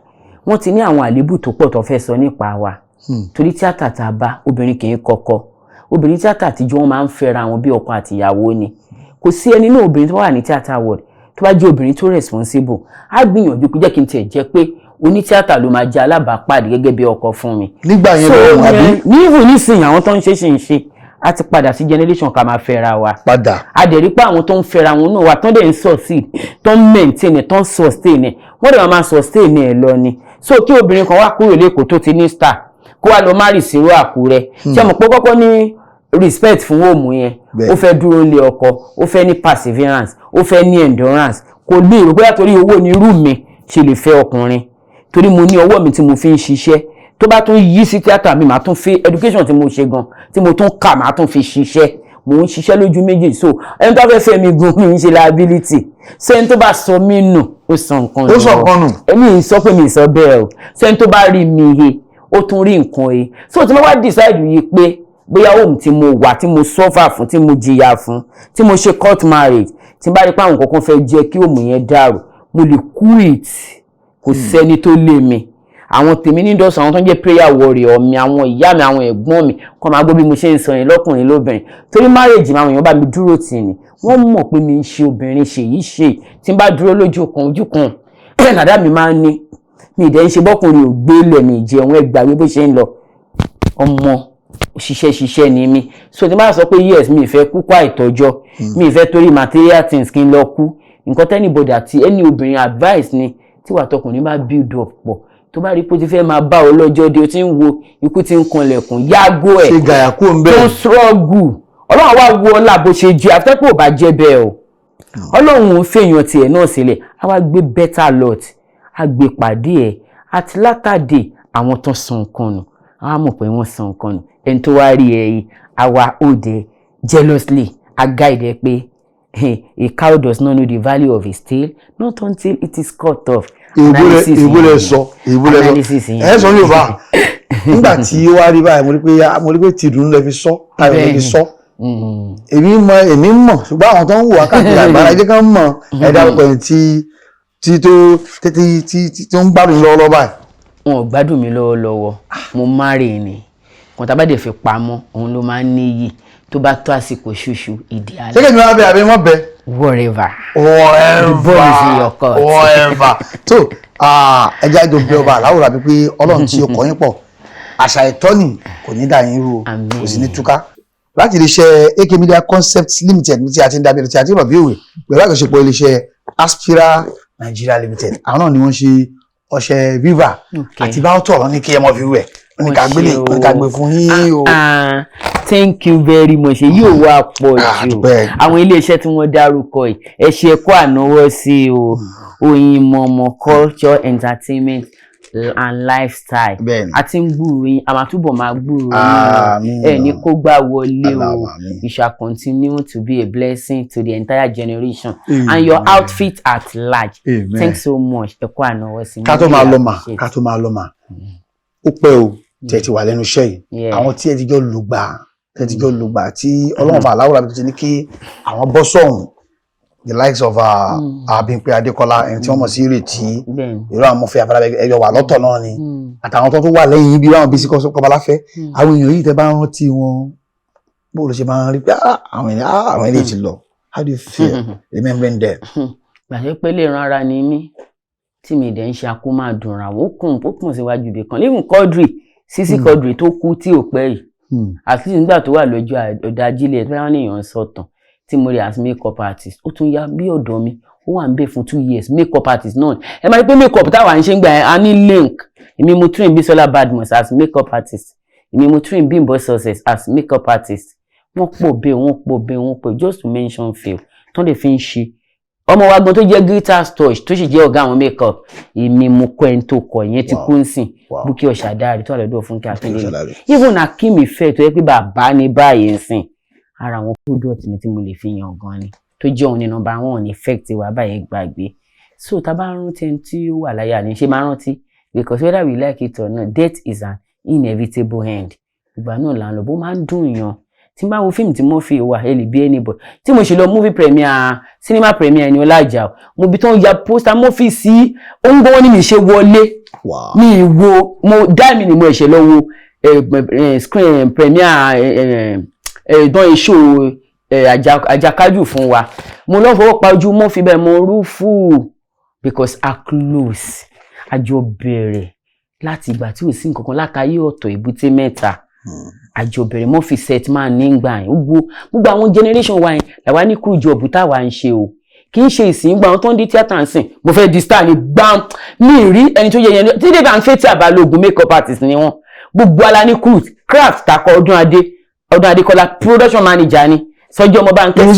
wọ́n ti ní àwọn àléébù tó pọ̀ tó fẹ́ sọ nípa wa torí tíátà tá a bá obìnrin kì í kọ́kọ́ obìnrin tíátà àtijọ́ wọn máa ń fẹ́ra wọn bí ọkọ àti ìyàwó ni kò sí ẹni náà obìnrin tó wà ní tíátà world tó bá jẹ́ obìnrin tó responsible á gbìyànjú pé jẹ́ kí n tiẹ̀ jẹ́ pé onítíátà ló máa jẹ́ alábàápàdé gẹ́gẹ́ bí ọkọ fún mi. Nígbà yẹn ló wà bí. ní ìwò nísìnyí àwọn tó ń ṣe a ti padà sí generation ká máa fẹ́ra wa. Padà. A dẹ̀ rí pé àwọn tó ń fẹ́ra wọn náà wà tó dẹ̀ ń succeed tó ń maintain tó ń sustain ẹ̀ wọ́n dẹ̀ máa sustain ẹ̀ lọ ni. So kí obìnrin kan wá kúrò lẹ́kọ̀ọ́ tó ti ní star kó wá lọ marry sí Àkúrẹ́ ṣé mo pé kọ́kọ́ ní respect fún òmù yẹn ó fẹ́ dúró lé ọkọ ó fẹ́ ní perseverance ó fẹ́ ní endurance kò lè rò bóyá torí owó ní irú mi ṣe lè fẹ́ ọkùnrin torí mo ní ọwọ́ mi tí mo fi ń ṣiṣẹ́ tó bá tún yí sí tíátà mi màá tún fi education tí mo ṣe gan tí mo tún kà màá tún fi ṣiṣẹ́ mo ń ṣiṣẹ́ lójú méjì so ẹni tó fẹ́ fẹ́ mi gan mi ń ṣe liability sẹ́ni tó bá sọ mí nù ó sọ nǹkan nù. Ó sọ nǹkan nù. Èmi sọ pé mi sọ bẹ́ẹ̀ o sẹ́ni tó bá rí mi he ó tún rí nǹkan he so tí mo wá decide yìí pé bóyá òun tí mo wà tí mo suffer fún tí mo jìyà fún tí mo ṣe court marriage tí bá rí pé àwọn kankan fẹ́ jẹ́ kí òun yẹn dàrú mo lè quit kò sẹ́ni tó lé mi àwọn tèmi ní dọ́sọ̀ àwọn tó ń jẹ́ prayer warrior mi àwọn ìyá mi àwọn ẹ̀gbọ́n mi kọ́ máa gbọ́ bí mo ṣe ń sọ yẹn lọ́kùnrin lóbìnrin torí marriage mi àwọn èèyàn bá mi dúró tì ní wọ́n mọ̀ pé mi ń ṣe obìnrin ṣe yìí ṣe tí n bá dúró lójú kan bẹ́ẹ̀ nàdá mi máa ń ní mi ìdẹ́ ń ṣe bọ́kùnrin ò gbé lẹ̀ mi ìjẹun ẹgbàá bó ṣe ń lọ ọmọ ṣiṣẹ́ ni mi so tí n bá sọ pé yes mi ìfẹ́ kú kó àìtọ́jọ́ mi ìfẹ́ torí material things kí n lọ kú nǹkan tẹ́nibọ̀dì àti ẹni obìnrin advice ni tí wà tọkùnrin bá build up pọ̀ tó bá rí pé ó ti fẹ́ máa bá ọ lọ́jọ́ dé o ti ń wo ikú tí ń kanlẹ̀kùn yágò ẹ̀ ṣe gàyà kó ń bẹ́ẹ̀ tó struggle ọlọ́run wá wo ọlá bó ṣe jẹ́ àfẹ́pọ̀ ò bá jẹ́ bẹ́ẹ̀ o ọlọ́run ń fèèyàn tiẹ̀ náà sílẹ̀ á wá gbé better lot á gbé pàdé ẹ̀ àti látàdé àwọn tó san nǹkan nù á mọ̀ pé wọ́n san nǹkan nù ẹni tó wá rí ẹ yìí á wá òde jealously á guide ẹ pé a cow does not know the value of his tail not until it is cut off. ìbúlẹ̀ sọ ẹ sọ ní Yorùbá nígbà tí ó wá rí báyìí mo rí pé tìdùn lè fi sọ tayọ̀ lè fi sọ èmi mọ̀ ṣùgbọ́n àwọn tó ń wò wákàtí àgbára ẹjẹ́ kan mọ̀ ẹ̀dá ọkọ̀ yẹn tí ó ń gbádùn lọ́wọ́lọ́wọ́ báyìí. Wọn ò gbádùn mi lọ́wọ́lọ́wọ́ mo marry ni kan tá bá dẹ̀ fi pamọ́ òun ló máa ń níyì tó bá tó àsìkò ṣoṣù ìdí alẹ́. ṣé kí ni wọ́n bẹ àbí wọ́n bẹ. whatever. The ball is in your court. Whatever. So ẹja ìjọ bẹ ọba aláwòrán àbí pé Ọlọ́run tí ó kọ́ yín pọ̀ àṣà ìtọ́ni kò ní dà yín rú kò sì ní túká. Láti iléeṣẹ́ AK Media Concepts Limited ní tí a ti ń dábẹ́rẹ́ tí a ti ń rọ̀bí òwe pẹ̀lú àjọṣepọ̀ iléeṣẹ́ Aspira Nigeria Limited àwọn náà ni wọ́n ṣe ọṣẹ Viva àti báwọ̀tọ̀ ọ̀rọ̀ ní kí ẹ mọ̀ fi wẹ̀ oníkàgbé fún yín o. Thank you very much yóò wá pọ̀ jù àwọn iléeṣẹ́ tí wọ́n dárúkọ yìí ẹ ṣe ẹ̀kọ́ ànáwọ́ sí o Oyinmomo culture entertainment and lifestyle àti ń gbúrò yín a máa túbọ̀ máa gbúrò yín ẹ ní kó gbà wọlé o you shall continue to be a blessing to the entire generation and your outfit at large. Thanks so much ẹ̀kọ́ ànáwọ́ sí. ká tó máa lọ mà ó pẹ́ o tẹ̀ ti wà lẹ́nu iṣẹ́ yìí àwọn tí ẹ ti jọ lùgbà tí Ọlọ́run bá aláwòrán àbí tó ti ní kí àwọn bọ́ sọ̀hún the likes of Bímpé Adékọ́lá ẹni tí wọ́n mọ̀ sí Ìrètí ìró àwọn ọmọfẹ́ Afárábẹ́ ẹyọ wà lọ́tọ̀ náà ni àtàwọn tó wà lẹ́yìn bí wọ́n bí sí Kọ́baláfẹ́ àwọn èèyàn yìí tẹ́ bá rántí wọn bó ló ṣe máa ń rí pé àwọn ilé ti lọ. How do you feel remembering them? Gbàṣẹ́ pé lè ran ara ni mí tí mi dẹ̀ ń ṣe akó máa dùn ra ó kùn síwájú ibì kan léwu Quadri Sisi Quadri tó kú tí ò pẹ́ yìí at least nígbà tó wà lọ́jọ́ ọ̀dájílẹ̀ tó wà níyàn sọ̀tàn tí mo rí as makeup artist ó tún yá bí ọ̀dọ́ mi ó wà ń bẹ̀ fún 2 years makeup artist náà ẹ máa rí pé makeup táwa ń ṣe ń gbà a ní link èmi mo train Bisola Badmus as makeup artist èmi mo train Bimbo Success as makeup artist wọ́n pọ̀ just to mention few tó lè fi ń ṣe ọmọ wa gan tó jẹ́ Glitters Touch tó sì jẹ́ ọ̀gá àwọn makeup èmi mo kọ́ ẹni tó kọ̀ ìyẹn ti kú ń sìn Bukky Ọ̀ṣàdáre tó àlọ́dọ̀ fún kí Akíndélé even Akim Ìfẹ́ tó yẹ pé bàbá ní báyìí ń sìn ara àwọn product mi tí mo lè fi yan gan ni tó jẹ́ òun ní number 1 effect wa báyìí gbàgbé so tá bá rántí ẹni tí ó wà láyà ní ṣe máa rántí because whether we like it or not death is an inevitable end ìgbà náà là ń lọ bó máa ń dùn yan tí n bá wo fíìmù tí mo fi wà ẹ lè bí anybody tí mo ṣe lọ movie premiere cinema premiere ni Ọlájà mo bi tó ń ya poster mo fi sí ohun gbọ́n ní mi ṣe wọlé mi wo mo dá mi ni mo ṣe lọ wo screen premiere don show àjàkájù fún wa mo lọ fọwọ́ pa ojú mo fi bẹ́ẹ̀ mo rúfù because I close àjọ bẹ̀rẹ̀ láti ìgbà tí ò sí nǹkan kan lákàáyé ọ̀tọ̀ Èbúté Mẹ́ta àjọ bẹ̀rẹ̀ mo fi set man nígbà yẹn gbogbo àwọn generation wa yẹn làwa ní crew job táwa ń ṣe o kì í ṣe ìsìn gbà wọn tó ń di theatre ń sìn mo fẹ́ di star ni gbam mi rí ẹni tó yẹ yẹn tí dé bá ń fẹ́ tí Àbálògún makeup artist ni wọ́n gbogbo ala ní crew craft takọ Ọdún Adékọ́lá production manager ni Sọjí Ọmọbánkẹ́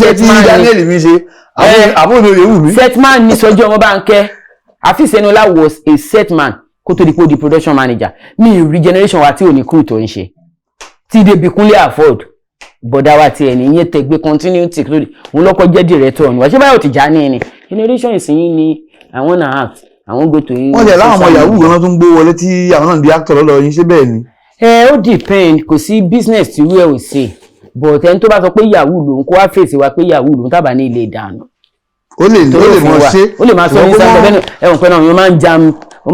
setman ni Sọjí Ọmọbánkẹ́ Afisenola was a setman kó tó di pé ó di production manager mi rí generation wa tí ò ní crew tó ń ṣe tí Débi Kúnlé afford bọ̀dá wa ti ẹni yẹn tẹ̀gbé continuity lórí òun lọ́kọ́ jẹ́ director ni wà ṣé báyọ̀ Tìjání ni generation ìsinyìí ni àwọn náà act àwọn gbé tó yín. wọ́n jẹ́ láwọn ọmọ yahoo gan-an tó ń gbé wọlé tí àwọn náà ń di actor lọ́dọ̀ yín ṣé bẹ́ẹ̀ ni. Ó depend kò sí business tí wíwẹ̀ ò sí but ẹni tó bá sọ pé yahoo lòun kó wá fèsì wa pé yahoo lòun tábà ní ilé ìdáná. ó lè máa sọ ní sáńgà bẹ́ẹ̀ ẹ̀wọ̀n pẹ́ náà wọ́n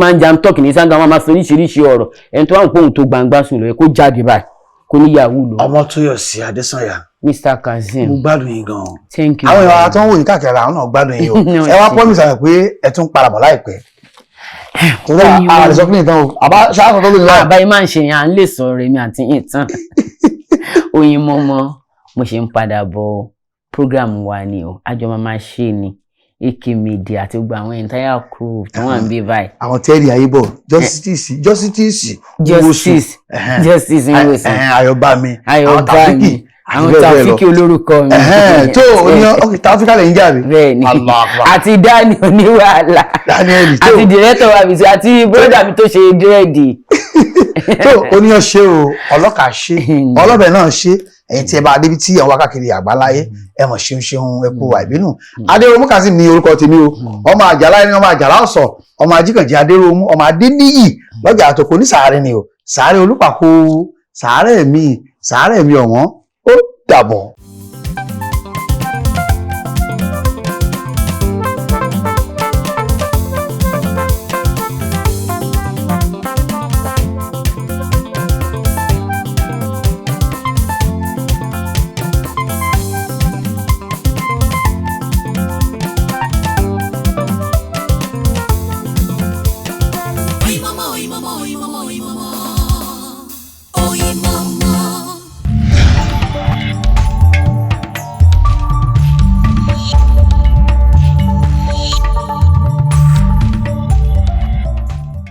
máa ń jam talk ní sáńgà wọ́n máa sọ oríṣiríṣi ọ̀rọ̀ ẹni tó wà ń pòun tó gbangba sùn lọ kó jáde báyìí kò ní yahoo lò. ọmọ Toyosi Adesanya. Mr. Kazeem. mo gbádùn yín gan-an. Thank you. àwọn èèyàn tó ń wò yín káàkiri àwọn náà gbádùn yín o ẹ wá promise àyàn pé ẹ tún padà bọ̀ láìpẹ́. torí àlè sọ fún yín tán o àbá ṣáà tó lóyún láì. àbáyé máa ń ṣe yàn án lè sọ̀rọ̀ èmi àti yín tán oyin mọ́mọ́ mo ṣe ń padà bọ̀ program wa ni o àjọ máa ṣe ni AK Media àti gbogbo àwọn entire crew tó wà ń bí báyìí. àwọn tẹ́rì ayébọ̀ justice ìwòsàn Ayọ̀bámi àwọn Tàfíkì olórúkọ mi. tó oníyan Tàfíkà lẹ́yìn jáde. bẹ́ẹ̀ni àti Dani oníwàhálà àti director wa mi àti brother mi tó ṣe dírẹ́dì. tó oníyan ṣe o ọlọ́kà ṣe ọlọ́bẹ̀ náà ṣe ẹ̀yin tí ẹ bá débi tí àwọn wákàkiri àgbáláyé ẹ mọ̀ ṣeun ẹ kú àìbínú. Adéròmú Kazeem ní orúkọ tèmi o ọmọ àjàlá ẹni ọmọ àjàlá ọ̀sọ̀ ọmọ ajíkànjẹ Adéròmú ọmọ Adéníyì lọ́jà àtòkò ní sàárẹ̀ ni o sàárẹ̀ Olúpàkó sàárẹ̀ mi ọ̀wọ́n ó dàbọ̀.